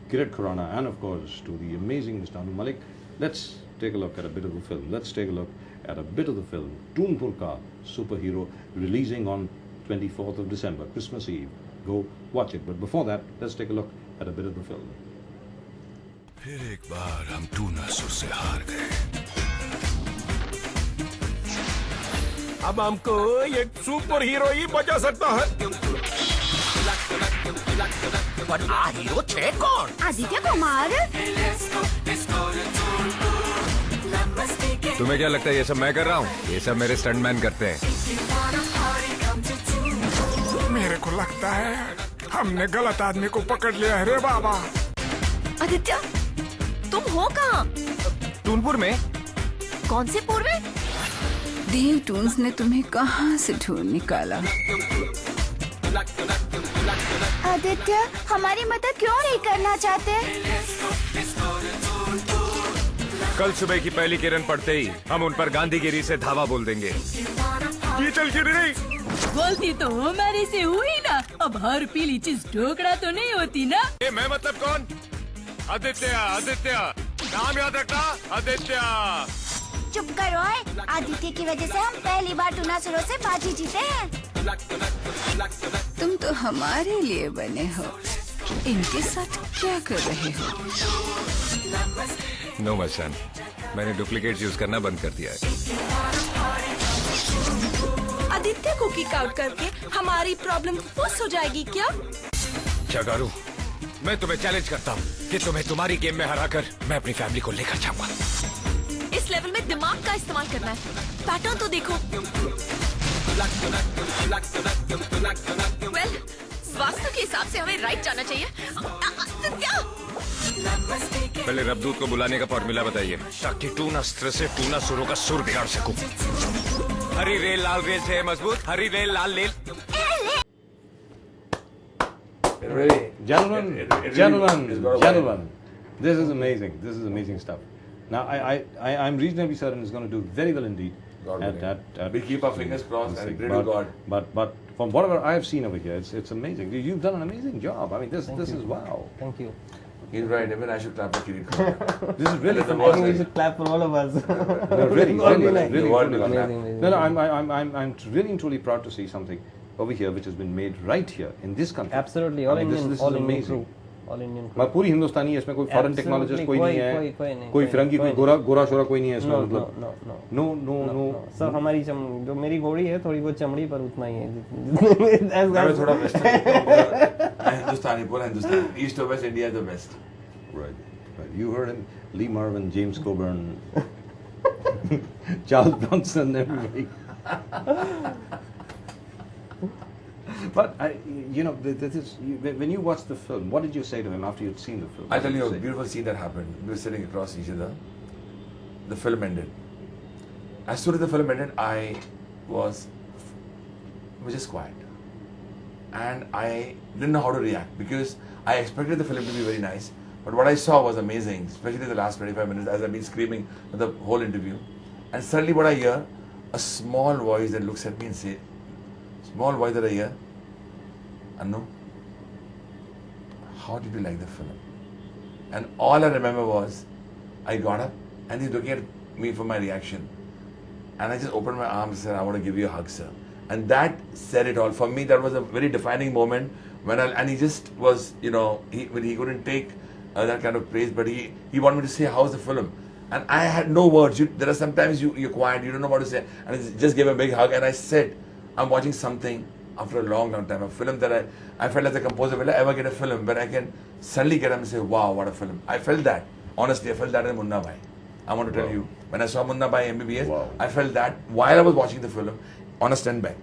Kireet Khurana and of course to the amazing Mr. Anu Malik, let's take a look at a bit of the film. Let's take a look at a bit of the film Toonpur Ka Superhero, releasing on 24th of December, Christmas Eve. Go watch it. But before that, let's take a look at a bit of the film. फिर एक बार हम टूनासुर से हार गए। अब हमको एक super hero ही बचा सकता है। पर आ हीरो थे कौन? आदित्य कुमार। तुम्हें क्या लगता है ये सब मैं कर रहा हूँ? ये सब मेरे स्टंटमैन करते हैं। मेरे को लगता है हमने गलत आदमी को पकड़ लिया है रे बाबा। आदित्य, तुम हो कहाँ? टूनपुर में। कौन से पुर में? देव टून्स ने तुम्हें कहाँ से ढूंढ निकाला? आदित्य, हमारी मदद क्यों नहीं करना चाहते? कल सुबह की पहली किरण पड़ते ही हम उन पर गांधीगिरी से धावा बोल देंगे। ये चल गिर रही। गलती तो हमारे से हुई ना। अब हर पीली चीज ढोकड़ा तो नहीं होती ना। ये मैं मतलब कौन? आदित्य, आदित्य, नाम याद रखना, आदित्य। चुप करो। आदित्य की वजह से हम पहली बार टूनासुरों से बाजी जीते हैं। तुम तो हमारे लिए बने हो, इनके साथ क्या कर रहे हो? नो मचान, मैंने डुप्लीकेट यूज करना बंद कर दिया है। आदित्य को किक आउट करके हमारी प्रॉब्लम फुस हो जाएगी क्या? चगारू, मैं तुम्हें चैलेंज करता हूँ कि तुम्हें तुम्हारी गेम में हराकर मैं अपनी फैमिली को लेकर जाऊंगा। इस लेवल में दिमाग का इस्तेमाल करना है। पैटर्न तो देखो। वेल, वास्तु के हिसाब से हमें राइट जाना चाहिए। पहले रबदूत को बुलाने का फॉर्मूला बताइए ताकि टून अस्त्र से टूना सुरों का सुर बिगाड़ सकूं। हरी रेल लाल रेल से है मजबूत, हरी रेल लाल rail. Gentlemen, this is amazing. This is amazing stuff. Now, I'm reasonably certain it's going to do very well indeed. We keep our fingers crossed and pray to God. But from whatever I've seen over here, it's amazing. You've done an amazing job. I mean, this is wow. Thank you. He's right. Even I should clap for Kireet Khurana. This is really That is the I worst think we thing. should clap for all of us. No, really, Amazing. No, I'm really and truly proud to see something over here which has been made right here in this country. Absolutely, I all mean, Indian, this all is Indian amazing. crew, all Indian crew. मतलब पूरी हिंदुस्तानी है इसमें कोई foreign Absolutely, technologist कोई नहीं है कोई कोई फिरंगी कोई गोरा शोरा कोई नहीं है इसमें No, मतलब no, नो नो नो सब हमारी जो मेरी घोड़ी है थोड़ी बहुत चमड़ी पर उतना ही है मैं थोड़ा वेस्टर्न हिंदुस्तानी पूरा हिंदुस्तान ईस्ट और waste India is the best right you heard him Lee Marvin James Coburn Charles Bronson everybody But you know, this is when you watched the film. What did you say to him after you'd seen the film? I'll What tell did you a say? beautiful scene that happened. We were sitting across each other. The film ended. As soon as the film ended, I was just quiet. And I didn't know how to react because I expected the film to be very nice. But what I saw was amazing, especially the last 25 minutes as I've been screaming for the whole interview. And suddenly what I hear, a small voice that looks at me and says, small voice that I hear, Anu, how did you like the film? And all I remember was, I got up and he's looking at me for my reaction. And I just opened my arms and said, I want to give you a hug, sir. And that said it all. For me, that was a very defining moment. And he just was, you know, he couldn't take that kind of praise, but he wanted me to say, how's the film? And I had no words. There are sometimes you're quiet, you don't know what to say. And I just gave a big hug and I said, I'm watching something after a long, long time, a film that I felt as a composer, will I ever get a film where I can suddenly get up and say, wow, what a film. I felt that. Honestly, I felt that in Munna Bhai. I want to tell you, when I saw Munna Bhai MBBS, I felt that while I was watching the film on a standby.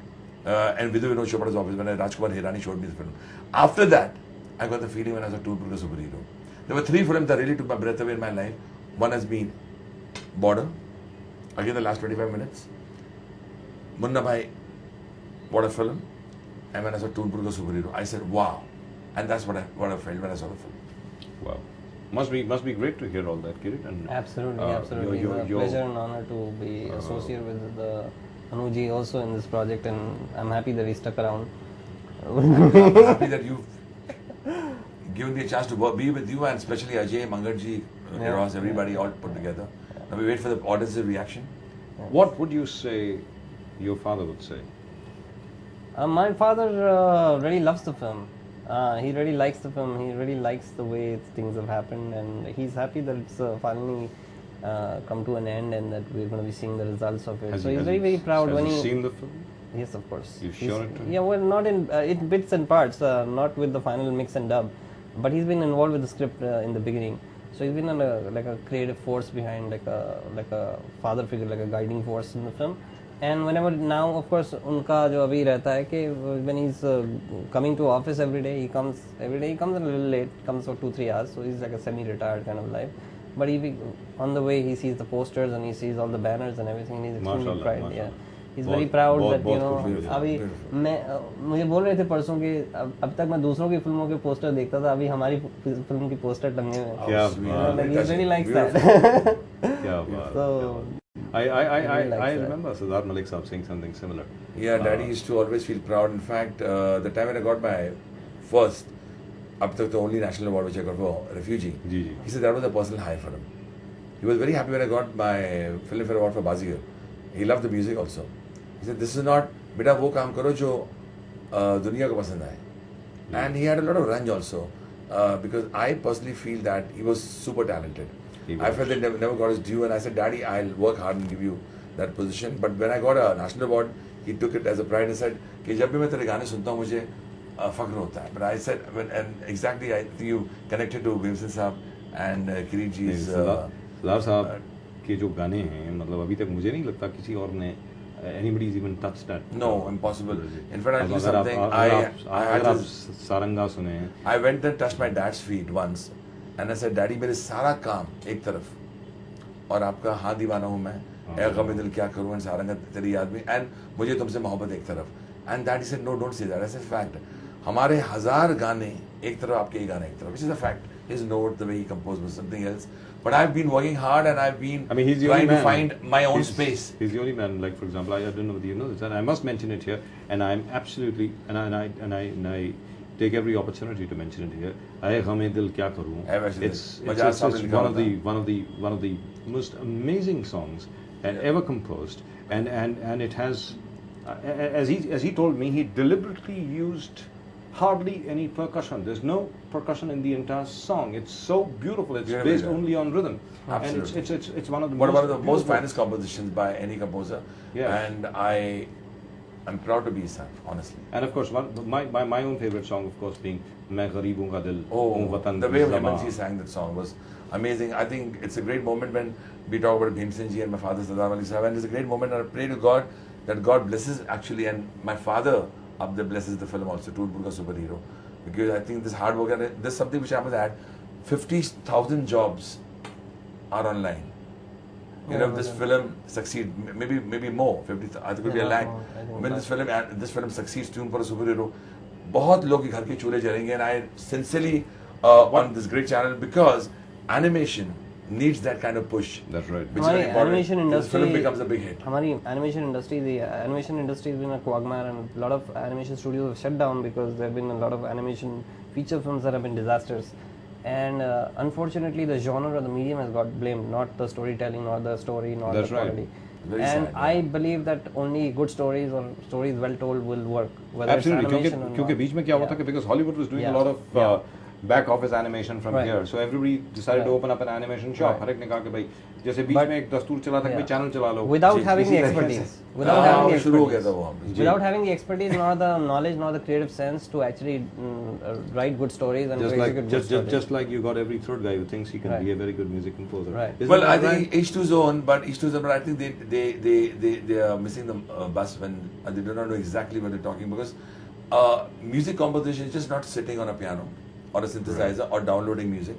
And Vidhu Vinod Chopra's office, when Rajkumar Hirani showed me the film. After that, I got the feeling when I saw Toonpur Ka Superhero. There were 3 films that really took my breath away in my life. One has been Border, again the last 25 minutes. Munna Bhai, what a film. And when I saw Toonpur Ka Superhero, I said, wow. And that's what I felt when I saw the film. Wow. Must be great to hear all that, Kireet. And Absolutely, absolutely. It's a pleasure and honor to be associated with the Anuji also in this project, and I'm happy that he stuck around. I'm happy that you've given me a chance to be with you, and especially Ajay, Mangarji, Ross, everybody all put together. Now we wait for the audience's reaction. what would you say your father would say? My father really loves the film. He really likes the film. He really likes the way things have happened, and he's happy that it's finally come to an end and that we're going to be seeing the results of it. So he's very, very proud. Has he seen the film? Yes, of course. You sure it? Yeah, well, not in bits and parts, not with the final mix and dub, but he's been involved with the script in the beginning. So he's been like a creative force behind, like a father figure, like a guiding force in the film. And whenever now, of course, उनका जो अभी रहता है कि when he's coming to office every day, he comes a little late, comes for 2-3 hours, so he's like a semi-retired kind of life. But on the way he sees the posters and he sees all the banners and everything, and he's extremely proud. Yeah, he's very proud that you know. अभी मुझे बोल रहे थे परसों कि अब तक मैं दूसरों की फिल्मों के पोस्टर देखता था, अभी हमारी फिल्म की पोस्टर टंगे हुए हैं. Like he really likes that. So. I remember Siddharth Malik Saab saying something similar. Yeah, Daddy used to always feel proud. In fact, the time when I got my first, up to the only national award which I got for Refugee, he said that was a personal high for him. He was very happy when I got my Filmfare Award for Bazigar. He loved the music also. He said, this is not, beta wo kaam karo jo duniya ko pasand aaye. And he had a lot of range also, because I personally feel that he was super talented. I felt that never got his due, and I said, Daddy, I'll work hard and give you that position. But when I got a national award, he took it as a pride and said, कि जब भी मैं तेरे गाने सुनता हूँ मुझे फख्र होता है. But I said, and exactly, I think you connected to Bhimsen Saab and Kireet ji's. Siddharth Saab के जो गाने हैं, मतलब अभी तक मुझे नहीं लगता किसी और ने anybody's even touched that. No, impossible. In fact, I'll do something. Saranga सुने हैं. I went and touched my dad's feet once. And I said, Daddy, मेरे सारा काम एक तरफ और आपका हाँ दीवाना हूँ मैं, ऐ गम दिल क्या करूँ, and सारंगा तेरी याद में, and मुझे तुमसे मोहब्बत एक तरफ. And Daddy said, no, don't say that. I said, fact. हमारे 1000 गाने एक तरफ, आपके ही गाने एक तरफ, which is a fact. His note, the way he composed was something else. But I've been working hard and I've been trying to find my own space. He's the only man, like for example, I don't know whether you know this, and I must mention it here, and I'm absolutely, and I take every opportunity to mention it here. Aye Ghame Dil Kya Karoon. It's one of the most amazing songs ever composed, and it has, as he told me, he deliberately used hardly any percussion. There's no percussion in the entire song. It's so beautiful. It's based only on rhythm. Absolutely. And it's one of the most finest compositions by any composer. Yeah. And I'm proud to be his son, honestly. And of course, my own favorite song, of course, being Main Gareebon Ka Dil. The way Hemant sang that song was amazing. I think it's a great moment when we talk about Bhimsen ji and my father Sardar Ali Sahib, and it's a great moment, and I pray to God that God blesses actually. And my father Up there blesses the film also, Toonpur ka superhero. Because I think this hard work, and this is something which I must add, 50,000 jobs are online. You know, if this film succeeds, maybe more, 50, I think it could be a lakh. When this film succeeds, Toonpur superhero, बहुत लोग के घर के चूल्हे जलेंगे, and I sincerely on this great channel, because animation needs that kind of push. That's right. Which is very important. Animation industry, this film becomes a big hit. हमारी animation industry, the animation industry has been a quagmire, and a lot of animation studios have shut down because there have been a lot of animation feature films that have been disasters. And unfortunately, the genre or the medium has got blamed, not the storytelling, not the story, not That's the right. quality. Very And sad, I believe that only good stories or stories well told will work. Whether Absolutely, it's animation or क्योंकि not. बीच में क्या हुआ था कि because Hollywood was doing a Yeah. lot of back office animation from Right. here, so everybody decided to Right. open up an animation shop. Right. हर एक ने कहा कि भाई जैसे बीच But- में एक दस्तूर चला था कि भाई Yeah. चैनल चला लो. Without having the इसी तरीके expertise, से। without having the शुरू हो गया expertise, था वो हम। without having the expertise, nor the knowledge, nor the creative sense to actually write good stories and Just to like execute good stories. just like you got every third guy who thinks he can Right. be a very good music composer. Right. Isn't Well, that I right? think each to his own, but I think they are missing the bus when they do not know exactly what they're talking, because music composition is just not sitting on a piano or a synthesizer or downloading music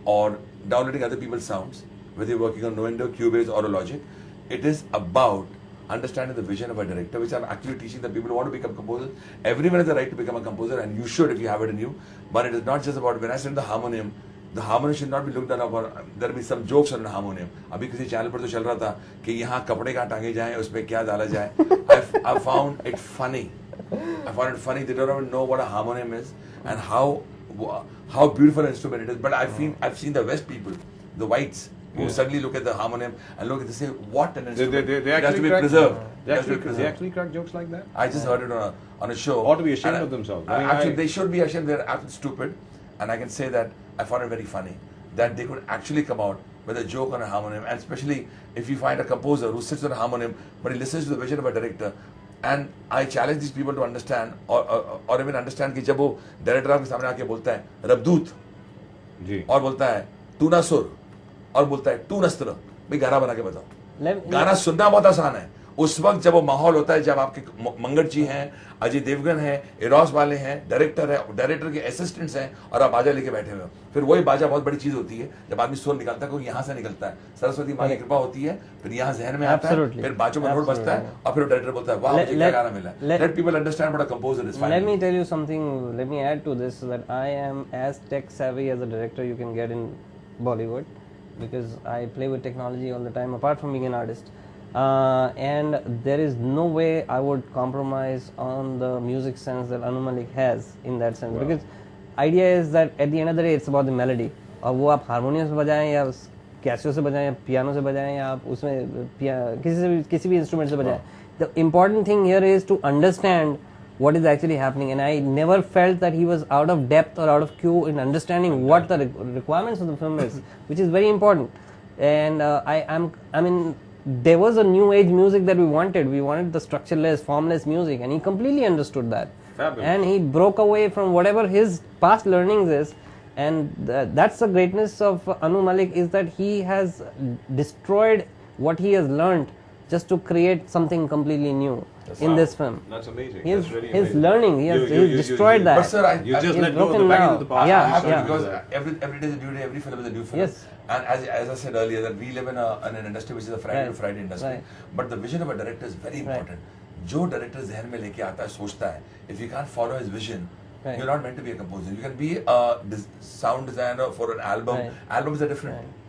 or downloading other people's sounds, whether you're working on Nuendo, Cubase or a Logic. It is about understanding the vision of a director, which I'm actually teaching the people who want to become composers. Everyone has the right to become a composer, and you should if you have it in you. But it is not just about, when I said the harmonium should not be looked down upon. There will be some jokes on the harmonium. अभी किसी channel पर तो चल रहा था कि यहाँ कपड़े कहाँ टांगे जाएं, उसमें क्या डाला जाए. I found it funny. They don't even know what a harmonium is and how beautiful an instrument it is. But I've seen the West people, the whites, who suddenly look at the harmonium and look at this, say, what an instrument. They it has to actually be crack- preserved. They It has to be actually, preserved. they actually crack jokes like that. I just heard it on a show. Ought to be ashamed And of themselves. I I mean, actually, they should be ashamed. They're absolutely stupid. And I can say that I found it very funny that they could actually come out with a joke on a harmonium. And especially if you find a composer who sits on a harmonium, but he listens to the vision of a director. And I challenge these people to understand or even understand कि जब वो director आपके सामने आके बोलता है रबदूत जी. और बोलता है तू ना सुर और बोलता है तू नस्त्र, भाई गाना बना के बताओ. गाना सुनना बहुत आसान है. उस वक्त जब वो माहौल होता है, जब आपके मंगट जी हैं, अजय देवगन हैं, इरोस वाले हैं, डायरेक्टर के असिस्टेंट्स हैं, और आप बाजा लेके बैठे हुए हो. फिर वही बाजा बहुत बड़ी चीज होती है जब आदमी सुर निकालता है, क्योंकि यहाँ से निकलता है. सरस्वती माँ की कृपा होती है, फिर यहाँ जहन में आता है, फिर बाजू में नोट बजता है, और फिर डायरेक्टर बोलता है वाह मुझे क्या गाना मिला. Let people understand what a composer is. Let me tell you something. Let me add to this that I am as tech savvy as a director you can get in Bollywood, because I play with technology all the time apart from being an artist. And there is no way I would compromise on the music sense that Anu Malik has in that sense. Because idea is that at the end of the day it's about the melody. और वो आप harmonium से बजाएं या Casio से बजाएं या piano से बजाएं या आप उसमें किसी भी इंस्ट्रूमेंट से बजाएं. The important thing here is to understand what is actually happening, and I never felt that he was out of depth or out of cue in understanding what the requirements of the film is, which is very important. And I mean, there was a new age music that we wanted. We wanted the structureless, formless music, and he completely understood that. Fabulous. And he broke away from whatever his past learnings is, and that's the greatness of Anu Malik, is that he has destroyed what he has learned just to create something completely new in this film. That's amazing. His, That's really his amazing. learning, he has destroyed that. But sir, You just He's let go of the broken baggage now. of the past. Yeah, I have to, yeah. because every day is a new day, every film is a new film. Yes. And as I said earlier, that we live in an industry which is a Friday to Right. Friday industry. Right. But the vision of a director is very important. जो director जहन में लेके आता है, सोचता है, if you can't follow his vision, Right. you're not meant to be a composer. You can be a sound designer for an album. Right. Albums are different. Right.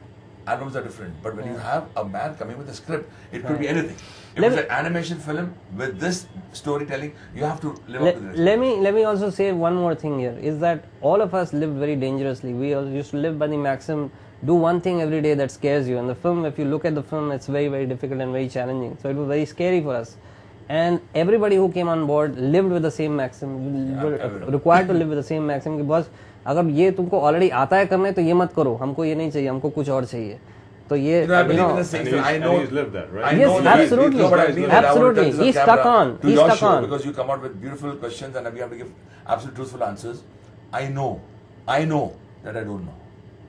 Albums are different. But when you have a man coming with a script, it could be Right. anything. If Let it's me- an animation film with this storytelling, you have to live up to this. Let me also say one more thing here, is that all of us lived very dangerously. We all used to live by the maxim, do one thing every day that scares you. And the film, if you look at the film, it's very, very difficult and very challenging. So it was very scary for us. And everybody who came on board lived with the same maxim, required to live with the same maxim कि बस अगर ये तुमको already आता है करने तो ये मत करो, हमको ये नहीं चाहिए, हमको कुछ और चाहिए. तो ये You know, I believe in the same thing. I know. he's lived that, right? I Yes, know that- absolutely. No, but I mean that I want to Absolutely. touch the He's camera stuck on. to He's your stuck show, on. because you come out with beautiful questions and we have to give absolute truthful answers. I know that I don't know.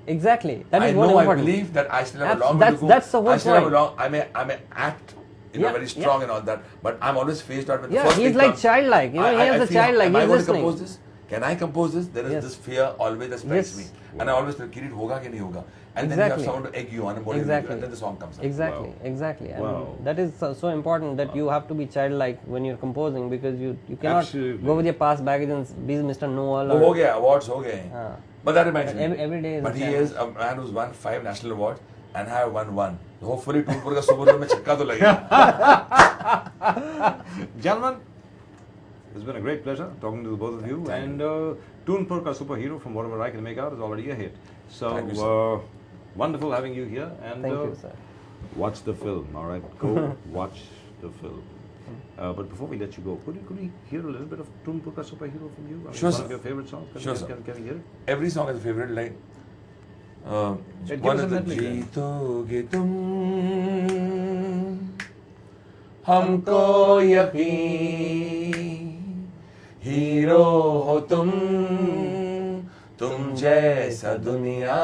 Exactly. That I is what know. I important. believe that I still have a Abs- long way to that's- go. that's the whole I still have a point. long. I may act you know, Yeah, very strong and all that. But I'm always phased out when the Yeah, first he's thing like comes, childlike. You know, he has a feel, childlike. am I He's going to listening. compose this? Can I compose this? There is Yes. this fear always that strikes Yes. me. And I always tell Kireet, hoga ki nahi hoga? And then you have Exactly. someone to egg you on and motivate you, and then the song comes out. Exactly, Wow. exactly. And Wow. that is so important that you have to be childlike when you're composing, because you cannot Absolutely. go with your past baggage and be Mr. Know-all. वो हो गया, awards हो गए. हाँ. But that reminds But me. every day is But a he challenge. is a man who's won 5 national awards and I have won 1. Hopefully toonpur का super bowl में छक्का तो लगेगा. Gentlemen, it's been a great pleasure talking to the both of you. And Toonpur ka superhero, from whatever I can make out, is already a hit. Thank you, So sir. wonderful having you here. And Thank you, sir. watch the film. All right, go watch the film. But before we let you go, could we hear a little bit of Toonpur ka superhero from you? I mean, Sure, one sir. of your favorite songs. Sure, sir. Can we hear it? Every song has a favorite line. Give One us of a the medley then. जीतोगे तुम हमको यकीन hero हो तुम जैसा दुनिया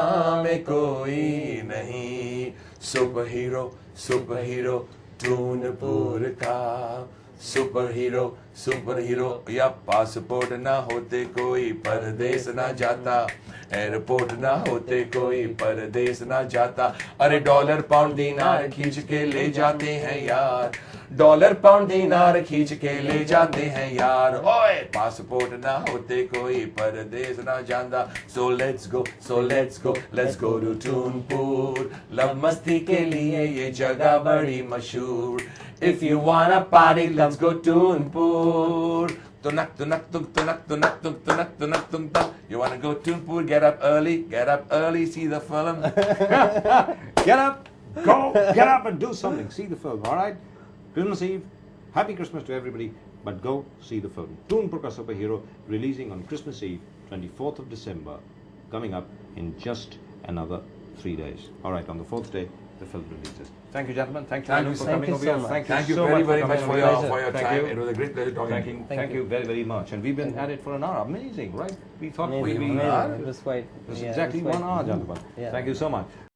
में कोई नहीं सुपर हीरो टूनपुर का सुपर हीरो या पासपोर्ट ना होते कोई परदेश ना जाता एयरपोर्ट ना होते कोई परदेश ना जाता अरे डॉलर पाउंड दिनार खींच के ले जाते हैं यार डॉलर पाउंड दिनार खींच के ले जाते हैं यार ओए पासपोर्ट ना होते कोई परदेश ना जाता so let's go to Toonpur love मस्ती के लिए ये जगह बड़ी मशहूर if you wanna party let's go Toonpur tunak you want to go Toonpur, get up early, see the film. Get up, get up and do something. See the film, all right? Christmas Eve, happy Christmas to everybody, but go see the film. Toonpur ka Superhero, releasing on Christmas Eve, 24th of December, coming up in just another 3 days. All right, on the 4th day, the film releases. Thank you, gentlemen. Thank you, Thank Anu, you for so coming much. over here. Thank Thank you so very much coming for over your here. Thank time. you. It was a great pleasure talking to you. Thank you very, very much. And we've been at it for an hour. Amazing, right? We thought Amazing, we amazing. It was quite. It was yeah, it exactly was 1 quite- hour, gentlemen. Yeah. Thank you so much.